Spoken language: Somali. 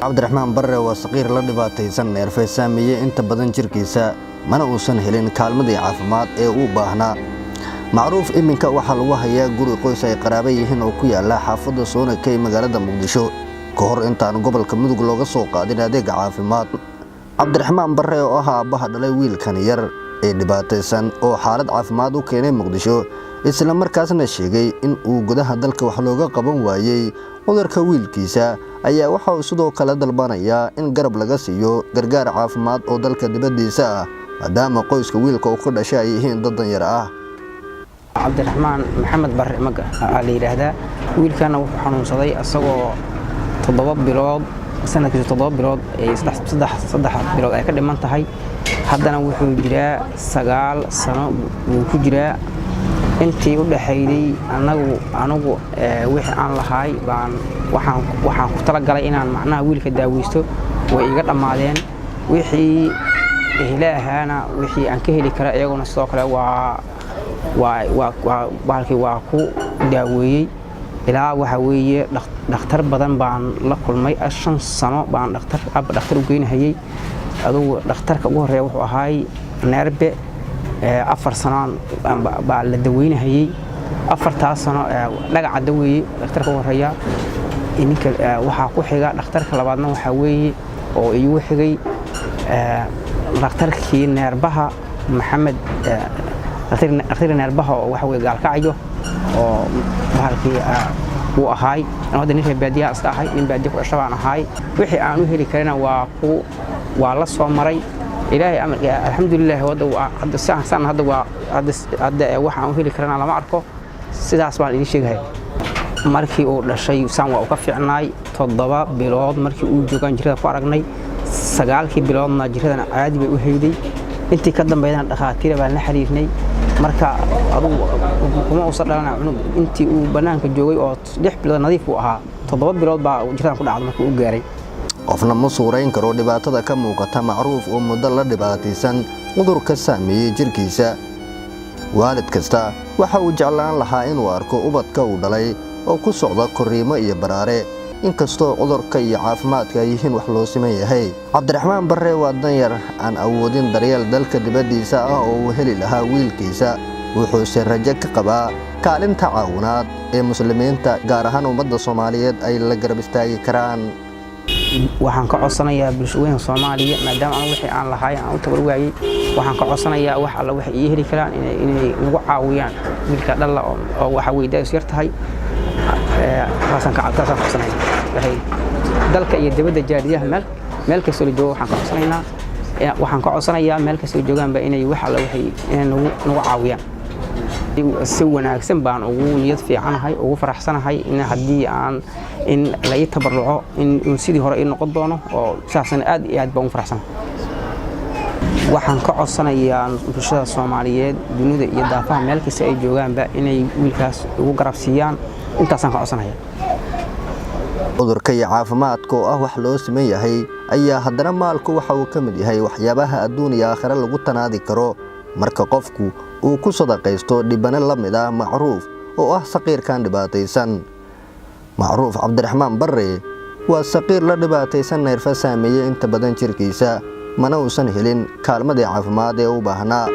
cabdiraxmaan barre waa saqiir la dhibaataysan neerfe saameeyey inta badan jirkiisa mana uusan helin kaalmadii caafimaad ee uu baahnaa. macruuf iminka waxaa lagu hayaa guri qoys ay qaraaba yihiin oo ku yaala xaafadda Soonakay magaalada Muqdisho ka hor intaan gobolka Mudug looga soo qaadin adeeg caafimaad. cabdiraxmaan barre oo ahaa aabbaha dhalay wiilkan yar ee dhibaataysan oo xaalad caafimaad u keenay Muqdisho isla markaasna sheegay in uu gudaha dalka wax looga qaban waayay cudurka wiilkiisa ayaa waxa uu sidoo kale dalbanayaa in garab laga siiyo gargaar caafimaad oo dalka dibadiisa ah maadaama qoyska wiilka uu ka dhashay ay yihiin dad yar ah. cabdiraxmaan maxamed barre maga la yiraahdaa wiilkana wuxuu xanuunsaday asagoo 7 bilood sanadkiisu 7 bilood ee 3 bilood ay ka dhiman tahay haddana wuxuu jiraa 9 sano wuu ku jiraa intii u dhaxaysay anagu wixii aan lahaay baan waxaan ku tala galay inaan macnaha wiilka daaweysto way iga dhamaadeen wixii ilaahana wixii aan ka heli kara iyaguna sidoo kale waa ku daaweeyay ilaa waxa weeye dhakhtar badan baan la kulmay 5 sano baan dhakhtar u geynayay adugu dhakhtarka ugu horeeya wuxuu ahaay neerbe 4 sano baa la daweynayay 4 sano dhagaca daweeyay dhakhtarka ugu horeeya ininka waxa ku xiga dhakhtarka labaadna waxa weeye oo igu xigay dhakhtarkii neerbaha maxamed dhakhtar neerbaha oo waxa weeye gaalkacayo oo bahalkii uu ahaay wadda nin baadiyaha iska ahay nin baadiyo ku dhashay baan ahaay wixii aan u heli karina waa la soo maray ilaahay amarka alxamdulillah hadda saan hadda waxaan u heli karana lama arko sidaas baan idin sheegay markii uu dhashay saan waa u ka fiicnaay 7 bilood markii uu joogan jirada ku aragnay 9 biloodna jiradana caadi bay u hayday intii ka dambeeyana dhaqaatiir baan la xiriirnay marka kuma uu sadalana cunug intii uu banaanka joogay oo 6 bilood nadiif u ahaa 7 bilood baa jiradan ku dhacday markii uu gaaray qofna ma suurayn karo dhibaatada ka muuqata macruuf oo muddo la dhibaataysan cudurka saameeyay jirkiisa waalid kasta waxa uu jeclaan lahaa inuu arko ubadka uu dhalay oo ku socda koriimo iyo baraare inkastoo cudurka iyo caafimaadka ay yihiin wax loo siman yahay. cabdiraxmaan barre waa dan yar aan awoodin daryeel dalka dibadiisa ah oo uu heli lahaa wiilkiisa wuxuuse rajo ka qabaa kaalinta caawinaad ee muslimiinta gaar ahaan ummadda Soomaaliyeed ay la garab istaagi karaan. waxaan ka codsanayaa bulshooyinka Soomaaliya maadaama aan wixii aan lahaay aan u tabar waayay waxaan ka codsanayaa wax alla wax ay heli karaan inay nagu caawiyaan wiilka dhalla oo waxa weeydaa yar tahay waxaan ka codsanayaa dalka iyo dibadda jaariyaha meel kasta oo joogo waxaan ka codsanayaa meel kasta oo joogaanba inay wax alla waxay nagu caawiyaan si wanaagsan baan ugu niyad fiicanahay ugu faraxsanahay in haddii aan in la ii tabaruco in sidii hore ii noqon doono oo saasana aad iyo aad baan ugu faraxsanahay waxaan ka codsanayaa bulshada Soomaaliyeed dunida iyo daafaha meel kasta ay joogaanba inay wiilkaas ugu garab siiyaan intaasaan ka codsanayaa. cudurka iyo caafimaadka oo ah wax loo siman yahay ayaa haddana maalku waxa uu ka mid yahay waxyaabaha adduun iyo aakhira lagu tanaadi karo marka qofku uu ku sadaqaysto dhibane la mid ah macruuf oo ah saqiirkan dhibaataysan. macruuf cabdiraxmaan barre waa saqiir la dhibaataysan neerfa saameeyay inta badan jirkiisa mana uusan helin kaalmadii caafimaad ee u baahnaa.